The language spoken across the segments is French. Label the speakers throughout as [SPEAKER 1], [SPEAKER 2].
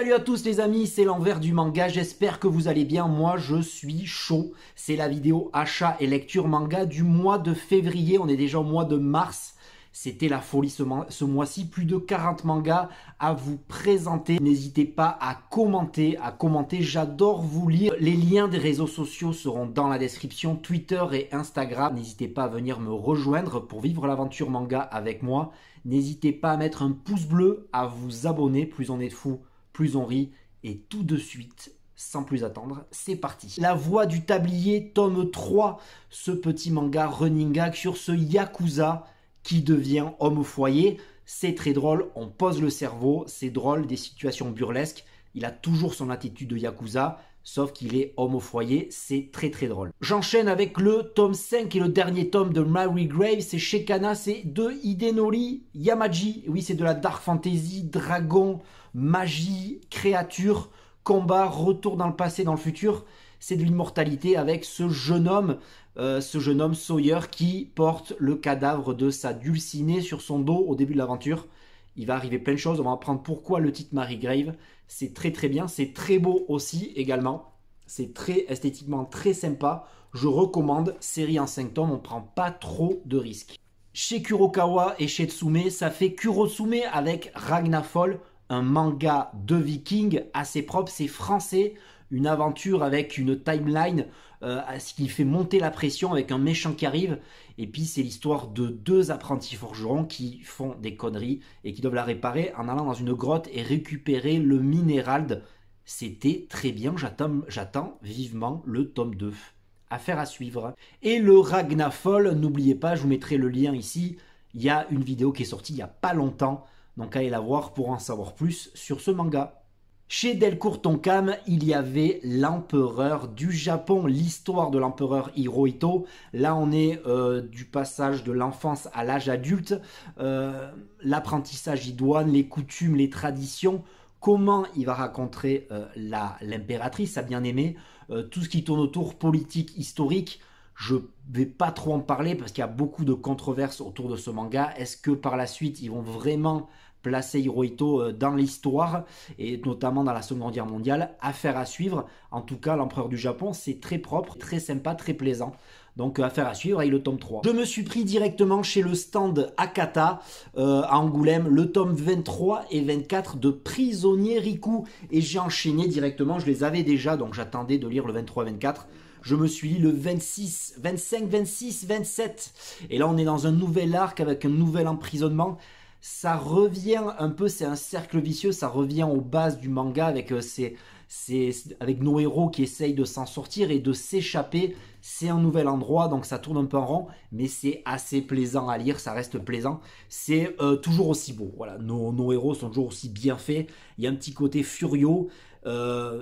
[SPEAKER 1] Salut à tous les amis, c'est l'envers du manga, j'espère que vous allez bien, moi je suis chaud. C'est la vidéo achat et lecture manga du mois de février, on est déjà au mois de mars. C'était la folie ce mois-ci, plus de 40 mangas à vous présenter. N'hésitez pas à commenter, j'adore vous lire. Les liens des réseaux sociaux seront dans la description, Twitter et Instagram. N'hésitez pas à venir me rejoindre pour vivre l'aventure manga avec moi. N'hésitez pas à mettre un pouce bleu, à vous abonner, plus on est de fous, plus on rit. Et tout de suite, sans plus attendre, c'est parti. La Voix du Tablier, tome 3, ce petit manga running gag sur ce Yakuza qui devient homme au foyer. C'est très drôle, on pose le cerveau, c'est drôle, des situations burlesques. Il a toujours son attitude de Yakuza, sauf qu'il est homme au foyer, c'est très très drôle. J'enchaîne avec le tome 5 et le dernier tome de Mary Grave, c'est chez Kana, c'est de Hidenori Yamaji. Oui, c'est de la dark fantasy, dragon, magie, créature, combat, retour dans le passé, dans le futur. C'est de l'immortalité avec ce jeune homme Sawyer qui porte le cadavre de sa dulcinée sur son dos au début de l'aventure. Il va arriver plein de choses, on va apprendre pourquoi le titre Mary Grave. C'est très très bien, c'est très beau aussi également. C'est très esthétiquement très sympa. Je recommande, série en 5 tomes, on ne prend pas trop de risques. Chez Kurokawa et chez Tsume, ça fait Kurotsume avec Ragnafall, un manga de viking assez propre, c'est français. Une aventure avec une timeline ce qui fait monter la pression avec un méchant qui arrive. Et puis c'est l'histoire de deux apprentis forgerons qui font des conneries et qui doivent la réparer en allant dans une grotte et récupérer le minérald. C'était très bien, j'attends vivement le tome 2. Affaire à suivre. Et le Ragnafall, n'oubliez pas, je vous mettrai le lien ici. Il y a une vidéo qui est sortie il n'y a pas longtemps. Donc allez la voir pour en savoir plus sur ce manga. Chez Delcourt Tonkam, il y avait l'empereur du Japon, l'histoire de l'empereur Hirohito. Là, on est du passage de l'enfance à l'âge adulte, l'apprentissage idoine, les coutumes, les traditions, comment il va rencontrer l'impératrice, sa bien-aimée, tout ce qui tourne autour politique, historique. Je vais pas trop en parler parce qu'il y a beaucoup de controverses autour de ce manga. Est-ce que par la suite, ils vont vraiment placer Hirohito dans l'histoire et notamment dans la Seconde Guerre mondiale? Affaire à suivre. En tout cas, l'empereur du Japon, c'est très propre, très sympa, très plaisant. Donc affaire à suivre avec le tome 3. Je me suis pris directement chez le stand Akata à Angoulême, le tome 23 et 24 de Prisonnier Riku. Et j'ai enchaîné directement, je les avais déjà, donc j'attendais de lire le 23 et 24. Je me suis lu le 26, 25, 26, 27. Et là, on est dans un nouvel arc avec un nouvel emprisonnement. Ça revient un peu, c'est un cercle vicieux, ça revient aux bases du manga avec, avec nos héros qui essayent de s'en sortir et de s'échapper. C'est un nouvel endroit, donc ça tourne un peu en rond, mais c'est assez plaisant à lire, ça reste plaisant. C'est toujours aussi beau, voilà, nos héros sont toujours aussi bien faits. Il y a un petit côté furieux,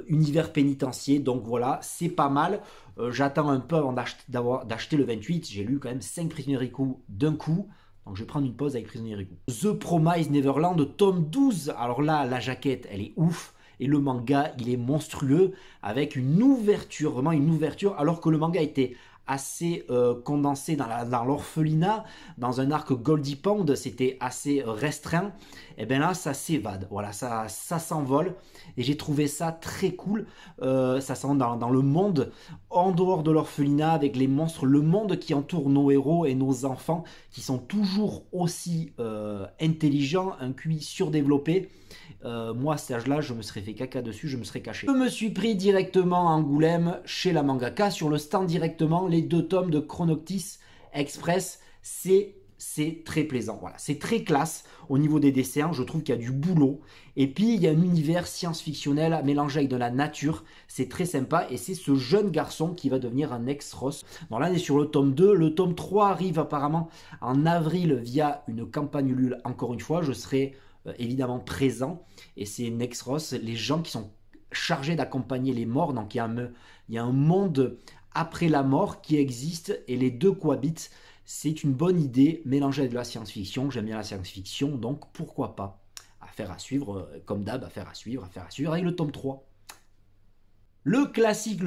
[SPEAKER 1] univers pénitentiaire, donc voilà, c'est pas mal. J'attends un peu avant d'acheter le 28, j'ai lu quand même 5 Prisonniers Riku d'un coup. Donc je vais prendre une pause avec Prisonnier Riku. The Promised Neverland, tome 12. Alors là, la jaquette, elle est ouf. Et le manga, il est monstrueux. Avec une ouverture, vraiment une ouverture. Alors que le manga était assez condensé dans l'orphelinat. Dans un arc Goldie Pond, c'était assez restreint. Et bien là, ça s'évade. Voilà, ça s'envole. Et j'ai trouvé ça très cool. Ça s'envole dans le monde, en dehors de l'orphelinat, avec les monstres. Le monde qui entoure nos héros et nos enfants, qui sont toujours aussi intelligents, un QI surdéveloppé. Moi, à cet âge-là, je me serais fait caca dessus, je me serais caché. Je me suis pris directement à Angoulême, chez la mangaka, sur le stand directement, les 2 tomes de Chronoctis Express. C'est très plaisant, voilà, c'est très classe au niveau des dessins, je trouve qu'il y a du boulot. Et puis il y a un univers science-fictionnel mélangé avec de la nature, c'est très sympa. Et c'est ce jeune garçon qui va devenir un ex-Ross. Donc là on est sur le tome 2, le tome 3 arrive apparemment en avril via une campagne Ulule. Encore une fois, je serai évidemment présent. Et c'est Nex-Ross, les gens qui sont chargés d'accompagner les morts. Donc il y a un monde après la mort qui existe et les deux cohabitent. C'est une bonne idée mélangée avec de la science-fiction. J'aime bien la science-fiction, donc pourquoi pas. Affaire à suivre, comme d'hab, affaire à suivre avec le tome 3. Le classique,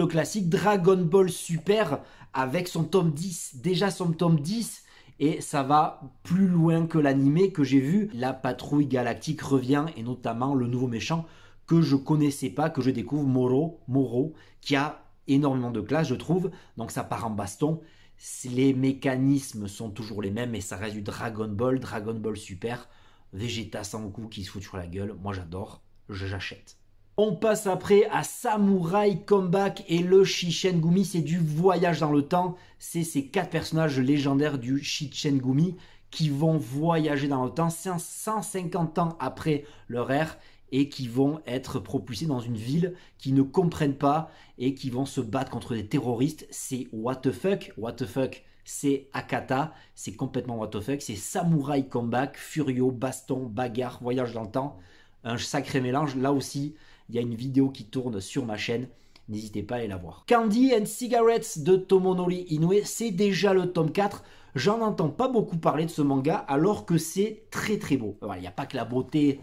[SPEAKER 1] Dragon Ball Super avec son tome 10. Déjà son tome 10, et ça va plus loin que l'animé que j'ai vu. La patrouille galactique revient, et notamment le nouveau méchant que je connaissais pas, que je découvre, Moro, qui a énormément de classe, je trouve. Donc ça part en baston. Les mécanismes sont toujours les mêmes, mais ça reste du Dragon Ball Super, Vegeta Sangoku qui se fout sur la gueule. Moi j'adore, j'achète. On passe après à Samurai Comeback et le Shichengumi, c'est du voyage dans le temps. C'est ces 4 personnages légendaires du Shichengumi qui vont voyager dans le temps 150 ans après leur ère et qui vont être propulsés dans une ville qu'ils ne comprennent pas et qui vont se battre contre des terroristes. C'est what the fuck, c'est Akata, c'est complètement what the fuck, c'est Samurai Comeback, Furio, baston, bagarre, voyage dans le temps, un sacré mélange. Là aussi, il y a une vidéo qui tourne sur ma chaîne, n'hésitez pas à aller la voir. Candy and Cigarettes de Tomonori Inoue, c'est déjà le tome 4. J'en entends pas beaucoup parler de ce manga alors que c'est très très beau. Voilà, il n'y a pas que la beauté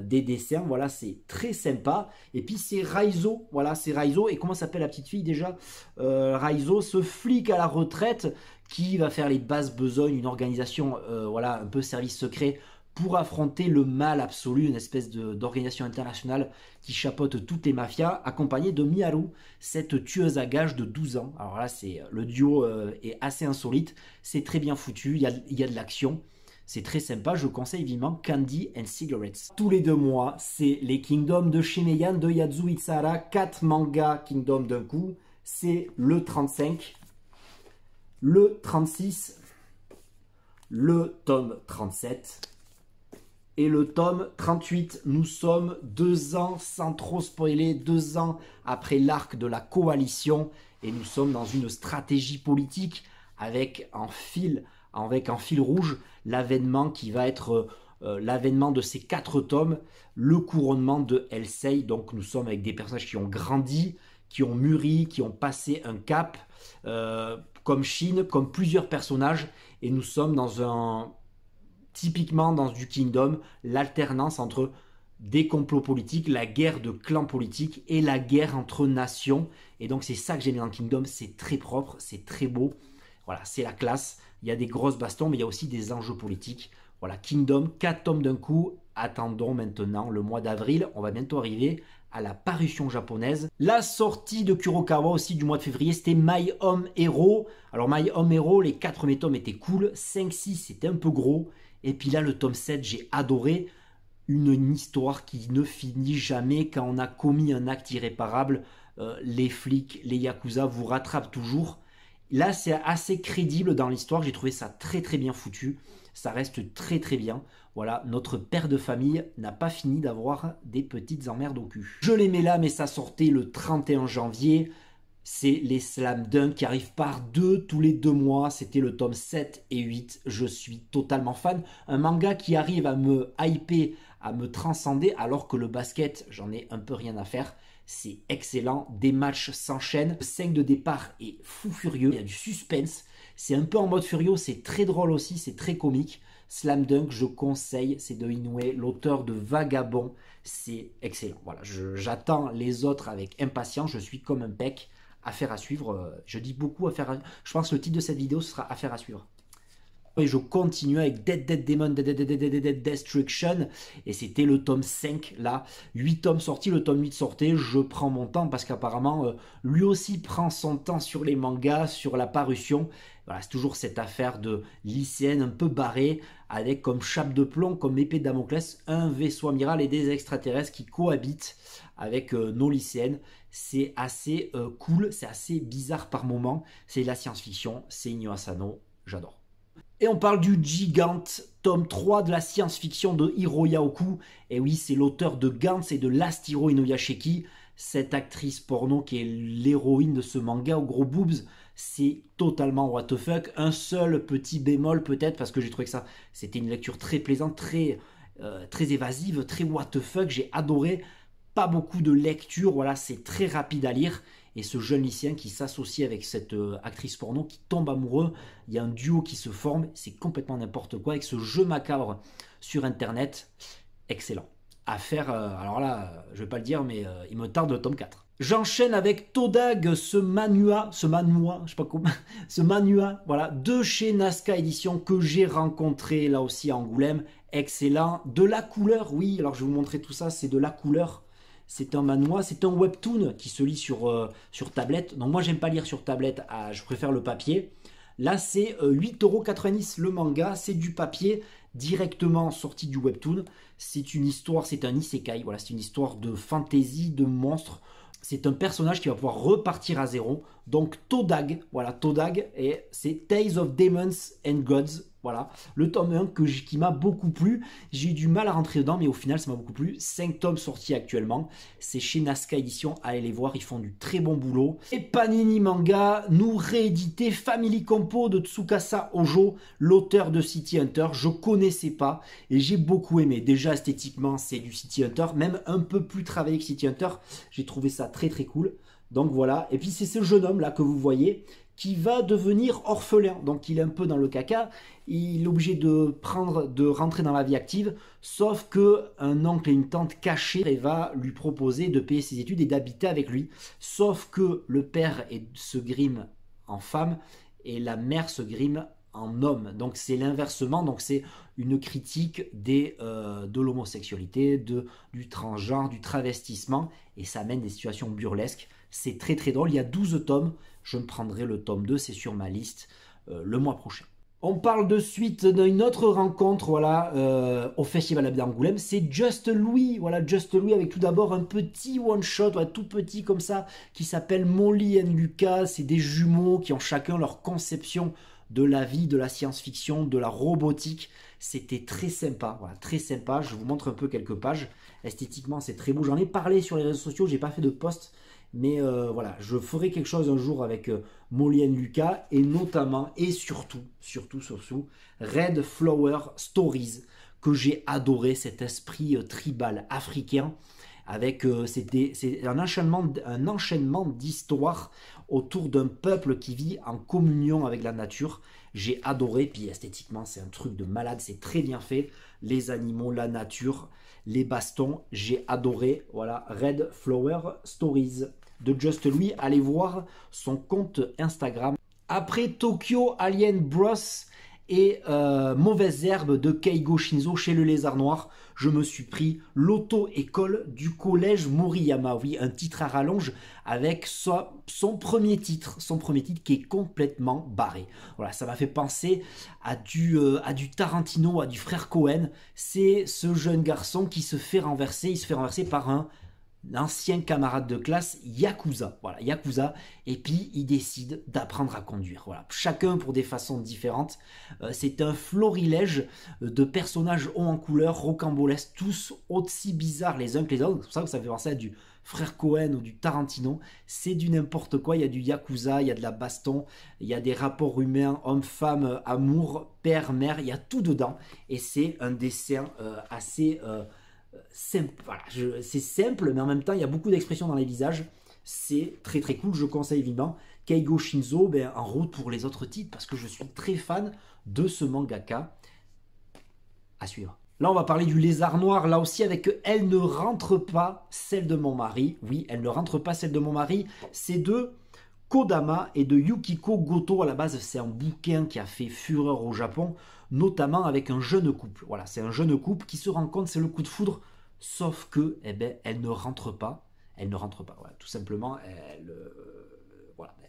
[SPEAKER 1] des dessins, voilà, c'est très sympa. Et puis c'est Raizo, voilà, c'est Raizo. Et comment s'appelle la petite fille déjà, Raizo, ce flic à la retraite qui va faire les basses besognes, une organisation, voilà, un peu service secret pour affronter le mal absolu, une espèce d'organisation internationale qui chapeaute toutes les mafias, accompagnée de Miharu, cette tueuse à gages de 12 ans. Alors là, le duo est assez insolite, c'est très bien foutu, il y a de l'action. C'est très sympa, je conseille vivement Candy and Cigarettes. Tous les 2 mois, c'est les Kingdoms de Shimeian de Yazu Itsara, 4 mangas Kingdom d'un coup. C'est le 35, le 36, le tome 37 et le tome 38. Nous sommes 2 ans, sans trop spoiler, 2 ans après l'arc de la coalition et nous sommes dans une stratégie politique avec un fil rouge l'avènement qui va être l'avènement de ces 4 tomes, le couronnement de Elsei. Donc nous sommes avec des personnages qui ont grandi, qui ont mûri, qui ont passé un cap, comme Shin, comme plusieurs personnages, et nous sommes typiquement dans du Kingdom, l'alternance entre des complots politiques, la guerre de clans politiques et la guerre entre nations. Et donc c'est ça que j'aime dans Kingdom, c'est très propre, c'est très beau. Voilà, c'est la classe. Il y a des grosses bastons, mais il y a aussi des enjeux politiques. Voilà, Kingdom, 4 tomes d'un coup. Attendons maintenant le mois d'avril. On va bientôt arriver à la parution japonaise. La sortie de Kurokawa aussi du mois de février, c'était My Home Hero. Alors My Home Hero, les 4 premiers tomes étaient cool. 5-6, c'était un peu gros. Et puis là, le tome 7, j'ai adoré. Une histoire qui ne finit jamais. Quand on a commis un acte irréparable, les flics, les yakuza vous rattrapent toujours. Là, c'est assez crédible dans l'histoire. J'ai trouvé ça très très bien foutu. Ça reste très très bien. Voilà, notre père de famille n'a pas fini d'avoir des petites emmerdes au cul. Je les mets là, mais ça sortait le 31 janvier. C'est les Slam Dunk qui arrivent par 2 tous les 2 mois. C'était le tome 7 et 8. Je suis totalement fan. Un manga qui arrive à me hyper, à me transcender, alors que le basket, j'en ai un peu rien à faire. C'est excellent, des matchs s'enchaînent, le 5 de départ est fou furieux, il y a du suspense, c'est un peu en mode Furio, c'est très drôle aussi, c'est très comique. Slam Dunk, je conseille, c'est de Inoue, l'auteur de Vagabond, c'est excellent. Voilà, j'attends les autres avec impatience, je suis comme un pec, affaire à suivre, je dis beaucoup affaire à suivre, je pense que le titre de cette vidéo ce sera affaire à suivre. Et je continue avec Dead Demon, Dead Destruction. Et c'était le tome 5, là. 8 tomes sortis, le tome 8 sortait. Je prends mon temps parce qu'apparemment, lui aussi prend son temps sur les mangas, sur la parution. Voilà, c'est toujours cette affaire de lycéenne un peu barrée, avec comme chape de plomb, comme épée de Damoclès, un vaisseau amiral et des extraterrestres qui cohabitent avec nos lycéennes. C'est assez cool, c'est assez bizarre par moments. C'est de la science-fiction, c'est Inyo Asano, j'adore. Et on parle du Gigante, tome 3 de la science-fiction de Hiroya Oku. Et oui, c'est l'auteur de Gantz et de Last Hero Inuyashiki. Cette actrice porno qui est l'héroïne de ce manga aux gros boobs. C'est totalement what the fuck. Un seul petit bémol peut-être, parce que j'ai trouvé que ça, c'était une lecture très plaisante, très évasive, très what the fuck. J'ai adoré. Pas beaucoup de lecture, voilà, c'est très rapide à lire. Et ce jeune lycéen qui s'associe avec cette actrice porno, qui tombe amoureux, il y a un duo qui se forme, c'est complètement n'importe quoi, avec ce jeu macabre sur internet, excellent. À faire, alors là, je vais pas le dire, mais il me tarde le tome 4. J'enchaîne avec Todag, ce manhwa, je sais pas comment, ce manhwa, voilà, de chez Nazca Édition que j'ai rencontré là aussi à Angoulême, excellent. De la couleur, oui, alors je vais vous montrer tout ça, c'est de la couleur. c'est un manhwa, c'est un webtoon qui se lit sur tablette. Donc moi j'aime pas lire sur tablette, je préfère le papier. Là c'est 8,90 € le manga, c'est du papier directement sorti du webtoon. C'est une histoire, c'est un isekai, voilà, c'est une histoire de fantasy, de monstres. C'est un personnage qui va pouvoir repartir à zéro. Donc Todag, voilà, Todag, et c'est Tales of Demons and Gods. Voilà, le tome 1 qui m'a beaucoup plu. J'ai eu du mal à rentrer dedans, mais au final, ça m'a beaucoup plu. 5 tomes sortis actuellement. C'est chez Nazca Édition. Allez les voir, ils font du très bon boulot. Et Panini Manga nous réédité Family Compo de Tsukasa Ojo, l'auteur de City Hunter. Je connaissais pas et j'ai beaucoup aimé. Déjà, esthétiquement, c'est du City Hunter, même un peu plus travaillé que City Hunter. J'ai trouvé ça très très cool. Donc voilà, et puis c'est ce jeune homme là que vous voyez qui va devenir orphelin. Donc il est un peu dans le caca, il est obligé de rentrer dans la vie active, sauf que un oncle et une tante cachés va lui proposer de payer ses études et d'habiter avec lui. Sauf que le père se grime en femme et la mère se grime en homme. Donc c'est l'inversement, donc c'est une critique de l'homosexualité, du transgenre, du travestissement, et ça amène des situations burlesques. C'est très très drôle, il y a 12 tomes, je me prendrai le tome 2, c'est sur ma liste le mois prochain. On parle de suite d'une autre rencontre, voilà, au Festival d'Angoulême, c'est Just Louis, voilà, Just Louis avec tout d'abord un petit one-shot, voilà, tout petit comme ça, qui s'appelle Molly et Lucas, c'est des jumeaux qui ont chacun leur conception de la vie, de la science-fiction, de la robotique. C'était très sympa, voilà, très sympa. Je vous montre un peu quelques pages. Esthétiquement, c'est très beau. J'en ai parlé sur les réseaux sociaux, j'ai pas fait de post, mais voilà, je ferai quelque chose un jour avec Molly et Lucas, et notamment et surtout Red Flower Stories, que j'ai adoré, cet esprit tribal africain. Avec c'est un enchaînement d'histoires autour d'un peuple qui vit en communion avec la nature. J'ai adoré, puis esthétiquement c'est un truc de malade, c'est très bien fait. Les animaux, la nature, les bastons, j'ai adoré. Voilà, Red Flower Stories de Just Louis. Allez voir son compte Instagram. Après Tokyo Alien Bros et Mauvaise Herbe de Keigo Shinzo chez le Lézard Noir, je me suis pris l'auto-école du collège Moriyama. Oui, un titre à rallonge avec son premier titre qui est complètement barré. Voilà, ça m'a fait penser à du Tarantino, à du frère Cohen. C'est ce jeune garçon qui se fait renverser, il se fait renverser par un ancien camarade de classe Yakuza, voilà, Yakuza, et puis il décide d'apprendre à conduire, voilà, chacun pour des façons différentes. C'est un florilège de personnages hauts en couleur, rocambolesques, tous aussi bizarres les uns que les autres. C'est pour ça que ça fait penser à du frère Cohen ou du Tarantino. C'est du n'importe quoi, il y a du Yakuza, il y a de la baston, il y a des rapports humains, homme-femme, amour, père-mère, il y a tout dedans, et c'est un dessin assez simple, voilà, c'est simple, mais en même temps il y a beaucoup d'expressions dans les visages. C'est très très cool, je conseille vivement. Keigo Shinzo, en route pour les autres titres, parce que je suis très fan de ce mangaka. À suivre. Là on va parler du Lézard Noir, là aussi avec Elle ne rentre pas, celle de mon mari. Oui, Elle ne rentre pas, celle de mon mari. C'est de Kodama et de Yukiko Goto. À la base c'est un bouquin qui a fait fureur au Japon, notamment avec un jeune couple. Voilà, c'est un jeune couple qui se rencontre, c'est le coup de foudre, sauf que, elle ne rentre pas. Elle ne rentre pas, voilà, tout simplement,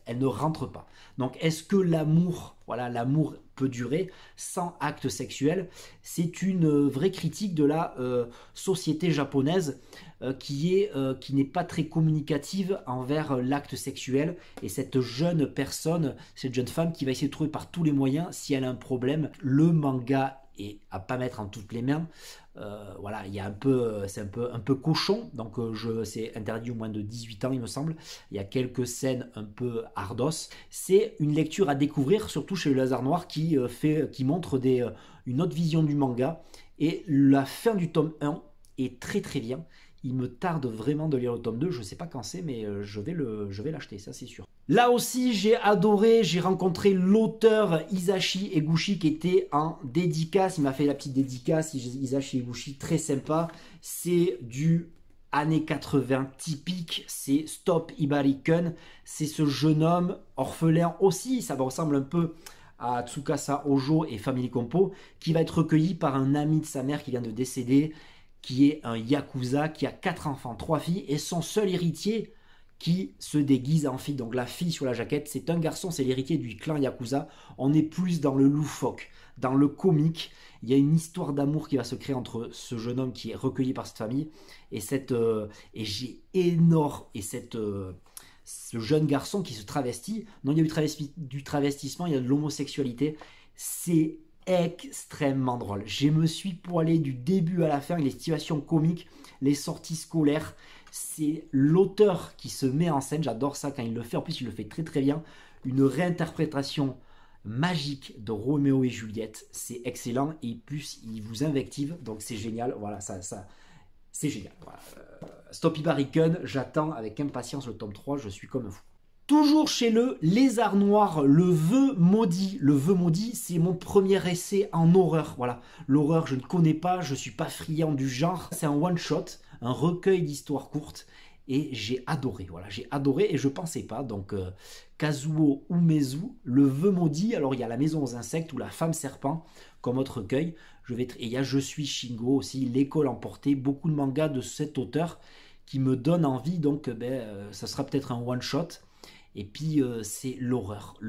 [SPEAKER 1] elle ne rentre pas. Donc, est-ce que l'amour, voilà, l'amour peut durer sans acte sexuel? C'est une vraie critique de la société japonaise qui n'est pas très communicative envers l'acte sexuel. Et cette jeune personne, cette jeune femme qui va essayer de trouver par tous les moyens, si elle a un problème, le manga est à pas mettre en toutes les mains. Voilà, il y a c'est un peu cochon, donc c'est interdit au moins de 18 ans il me semble. Il y a quelques scènes un peu ardos. C'est une lecture à découvrir, surtout chez le Lézard Noir qui montre une autre vision du manga. Et la fin du tome 1 est très très bien. Il me tarde vraiment de lire le tome 2, je ne sais pas quand c'est, mais je vais l'acheter, ça c'est sûr. Là aussi, j'ai adoré, j'ai rencontré l'auteur Hisashi Eguchi qui était en dédicace. Il m'a fait la petite dédicace, Hisashi Eguchi, très sympa. C'est du années 80 typique, c'est Stop Ibarikun. C'est ce jeune homme orphelin aussi, ça ressemble un peu à Tsukasa Ojo et Family Compo, qui va être recueilli par un ami de sa mère qui vient de décéder, qui est un yakuza, qui a 4 enfants, 3 filles, et son seul héritier qui se déguise en fille. Donc la fille sur la jaquette, c'est un garçon, c'est l'héritier du clan yakuza. On est plus dans le loufoque, dans le comique. Il y a une histoire d'amour qui va se créer entre ce jeune homme qui est recueilli par cette famille et ce jeune garçon qui se travestit. Non, il y a du travestissement, il y a de l'homosexualité. C'est extrêmement drôle. Je me suis poilé du début à la fin, les situations comiques, les sorties scolaires. C'est l'auteur qui se met en scène, j'adore ça quand il le fait, en plus il le fait très très bien, une réinterprétation magique de Roméo et Juliette, c'est excellent, et plus il vous invective, donc c'est génial, voilà, ça c'est génial. Voilà. Stop Ibarriken, j'attends avec impatience le tome 3, je suis comme un fou. Toujours chez le Lézard Noir, le vœu maudit. Le vœu maudit, c'est mon premier essai en horreur. Voilà, l'horreur, je ne connais pas, je ne suis pas friand du genre. C'est un one-shot, un recueil d'histoires courtes. Et j'ai adoré, voilà, j'ai adoré et je ne pensais pas. Donc, Kazuo Umezu, le vœu maudit. Alors, il y a la maison aux insectes ou la femme serpent comme autre recueil. Et il y a Je suis Shingo aussi, l'école emportée. Beaucoup de mangas de cet auteur qui me donnent envie. Donc, ça sera peut-être un one-shot. Et puis c'est l'horreur,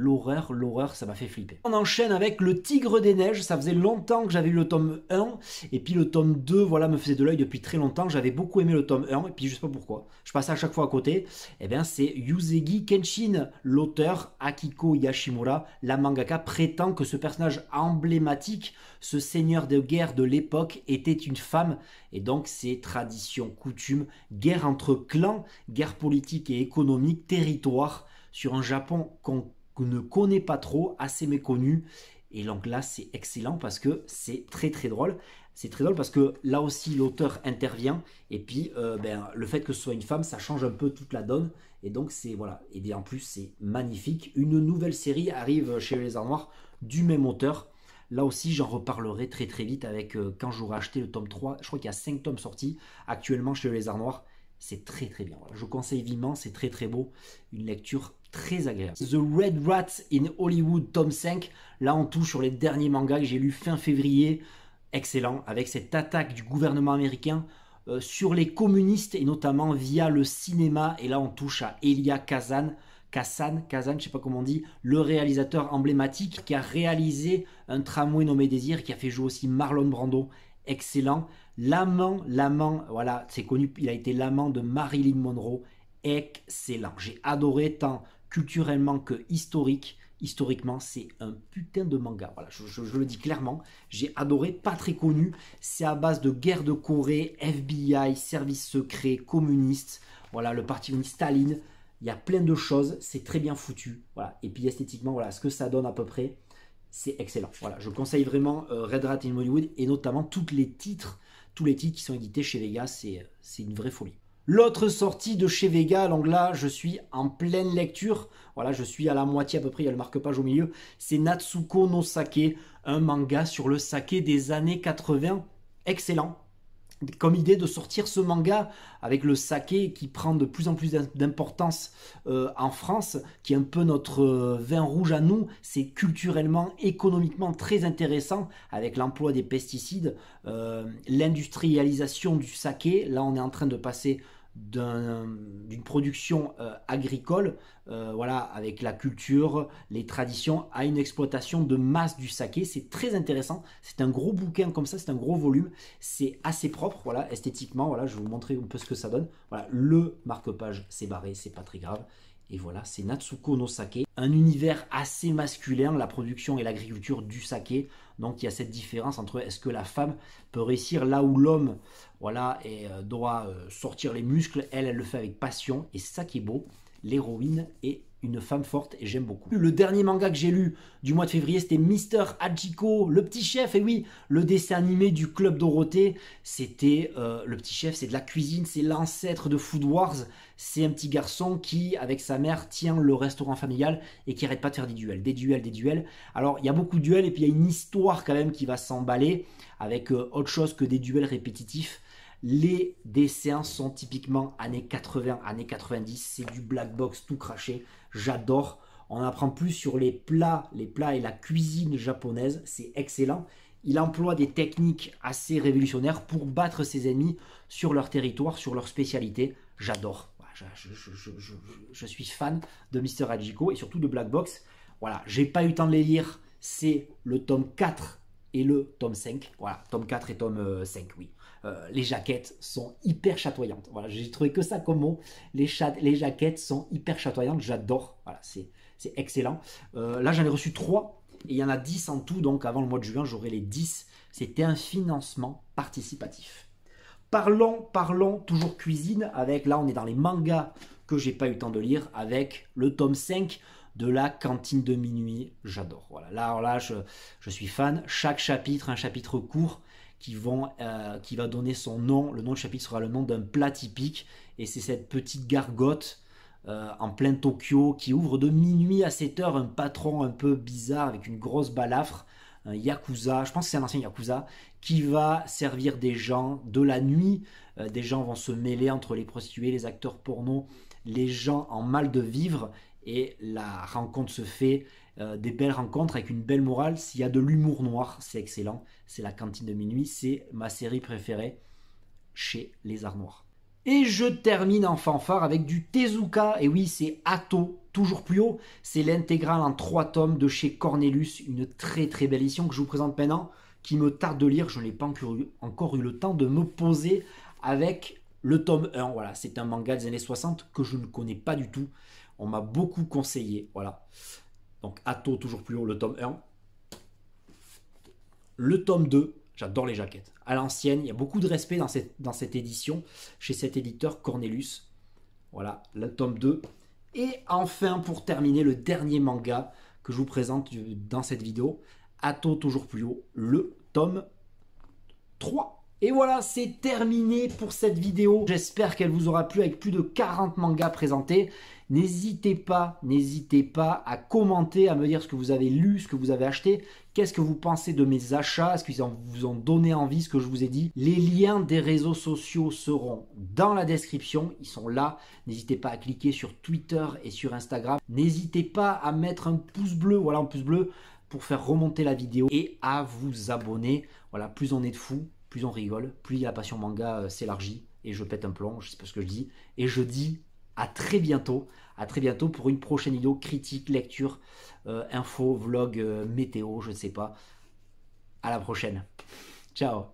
[SPEAKER 1] ça m'a fait flipper. On enchaîne avec Le Tigre des Neiges, ça faisait longtemps que j'avais eu le tome 1, et puis le tome 2, voilà, me faisait de l'œil depuis très longtemps, j'avais beaucoup aimé le tome 1, et puis je sais pas pourquoi, je passais à chaque fois à côté, et bien c'est Yuzegi Kenshin, l'auteur, Akiko Yashimura, la mangaka, prétend que ce personnage emblématique, ce seigneur de guerre de l'époque, était une femme, et donc c'est tradition, coutume, guerre entre clans, guerre politique et économique, territoire, sur un Japon qu'on ne connaît pas trop, assez méconnu. Et donc là, c'est excellent parce que c'est très très drôle. C'est très drôle parce que là aussi, l'auteur intervient. Et puis, le fait que ce soit une femme, ça change un peu toute la donne. Et donc, c'est voilà. Et bien en plus, c'est magnifique. Une nouvelle série arrive chez Les Lézard Noir du même auteur. Là aussi, j'en reparlerai très très vite avec quand j'aurai acheté le tome 3. Je crois qu'il y a 5 tomes sortis actuellement chez Les Lézard Noir. C'est très très bien. Voilà. Je conseille vivement, c'est très très beau. Une lecture très agréable. The Red Rats in Hollywood, tome 5. Là, on touche sur les derniers mangas que j'ai lus fin février. Excellent. Avec cette attaque du gouvernement américain sur les communistes et notamment via le cinéma. Et là, on touche à Elia Kazan, je sais pas comment on dit, le réalisateur emblématique qui a réalisé Un tramway nommé Désir, qui a fait jouer aussi Marlon Brando. Excellent. L'amant, voilà, c'est connu, il a été l'amant de Marilyn Monroe. Excellent. J'ai adoré tant culturellement que historiquement, c'est un putain de manga. Voilà, je le dis clairement. J'ai adoré, pas très connu. C'est à base de guerre de Corée, FBI, service secret, communiste. Voilà, le parti communiste, Staline. Il y a plein de choses. C'est très bien foutu. Voilà. Et puis esthétiquement, voilà, ce que ça donne à peu près, c'est excellent. Voilà, je conseille vraiment Red Rat in Hollywood et notamment tous les titres qui sont édités chez Vega. C'est une vraie folie. L'autre sortie de chez Vega, donc là, je suis en pleine lecture. Voilà, je suis à la moitié à peu près, il y a le marque-page au milieu. C'est Natsuko no Sake, un manga sur le saké des années 80. Excellent. Comme idée de sortir ce manga avec le saké qui prend de plus en plus d'importance en France, qui est un peu notre vin rouge à nous. C'est culturellement, économiquement très intéressant avec l'emploi des pesticides, l'industrialisation du saké. Là, on est en train de passer d'une production agricole, voilà, avec la culture, les traditions, à une exploitation de masse du saké. C'est très intéressant. C'est un gros bouquin comme ça, c'est un gros volume. C'est assez propre, voilà, esthétiquement. Voilà, je vais vous montrer un peu ce que ça donne. Voilà, le marque-page s'est barré, c'est pas très grave. Et voilà, c'est Natsuko no Sake. Un univers assez masculin, la production et l'agriculture du saké. Donc il y a cette différence entre est-ce que la femme peut réussir là où l'homme, voilà, doit sortir les muscles. Elle le fait avec passion. Et c'est ça qui est beau. L'héroïne est une femme forte et j'aime beaucoup. Le dernier manga que j'ai lu du mois de février, c'était Mister Hachiko, le petit chef. Et oui, le dessin animé du Club Dorothée, c'était le petit chef, c'est de la cuisine, c'est l'ancêtre de Food Wars. C'est un petit garçon qui, avec sa mère, tient le restaurant familial et qui arrête pas de faire des duels. Alors, il y a beaucoup de duels et puis il y a une histoire quand même qui va s'emballer avec autre chose que des duels répétitifs. Les dessins sont typiquement années 80, années 90, c'est du black box tout craché, j'adore. On apprend plus sur les plats et la cuisine japonaise, c'est excellent. il emploie des techniques assez révolutionnaires pour battre ses ennemis sur leur territoire, sur leur spécialité. J'adore. Je suis fan de Mister Hachiko et surtout de Black Box. Voilà, j'ai pas eu le temps de les lire. C'est le tome 4 et le tome 5. Voilà, tome 4 et tome 5, oui. Les jaquettes sont hyper chatoyantes. Voilà, j'ai trouvé que ça comme mot. Les jaquettes sont hyper chatoyantes. J'adore. Voilà, c'est excellent. Là, j'en ai reçu 3. Et il y en a 10 en tout, donc avant le mois de juin, j'aurai les 10. C'était un financement participatif. Parlons, toujours cuisine, avec, là on est dans les mangas que j'ai pas eu le temps de lire, avec le tome 5 de la cantine de minuit. J'adore. Voilà, là je suis fan. Chaque chapitre, un chapitre court qui va donner son nom. Le nom du chapitre sera le nom d'un plat typique. Et c'est cette petite gargote en plein Tokyo qui ouvre de minuit à 7 heures, un patron un peu bizarre avec une grosse balafre, un yakuza, je pense que c'est un ancien yakuza, qui va servir des gens de la nuit. Des gens vont se mêler entre les prostituées, les acteurs porno, les gens en mal de vivre, et la rencontre se fait, des belles rencontres avec une belle morale. S'il y a de l'humour noir, c'est excellent. C'est la cantine de minuit, c'est ma série préférée chez les Arts Noirs. Et je termine en fanfare avec du Tezuka. Et oui, c'est Atto, toujours plus haut. C'est l'intégrale en 3 tomes de chez Cornelius. Une très très belle édition que je vous présente maintenant, qui me tarde de lire. Je n'ai pas encore eu le temps de me poser avec le tome 1. Voilà, c'est un manga des années 60 que je ne connais pas du tout. On m'a beaucoup conseillé. Voilà. Donc Atto, toujours plus haut, le tome 1. Le tome 2. J'adore les jaquettes. À l'ancienne, il y a beaucoup de respect dans cette édition, chez cet éditeur Cornelius. Voilà, le tome 2. Et enfin, pour terminer, le dernier manga que je vous présente dans cette vidéo, Atto, toujours plus haut, le tome 3. Et voilà, c'est terminé pour cette vidéo. J'espère qu'elle vous aura plu avec plus de 40 mangas présentés. N'hésitez pas à commenter, à me dire ce que vous avez lu, ce que vous avez acheté. Qu'est-ce que vous pensez de mes achats? Est-ce qu'ils vous ont donné envie, ce que je vous ai dit? Les liens des réseaux sociaux seront dans la description. Ils sont là. N'hésitez pas à cliquer sur Twitter et sur Instagram. N'hésitez pas à mettre un pouce bleu, voilà, un pouce bleu pour faire remonter la vidéo et à vous abonner. Voilà, plus on est de fous, plus on rigole, plus la passion manga s'élargit et je pète un plomb, je sais pas ce que je dis. Et je dis à très bientôt pour une prochaine vidéo critique, lecture, info, vlog, météo, je ne sais pas. À la prochaine. Ciao.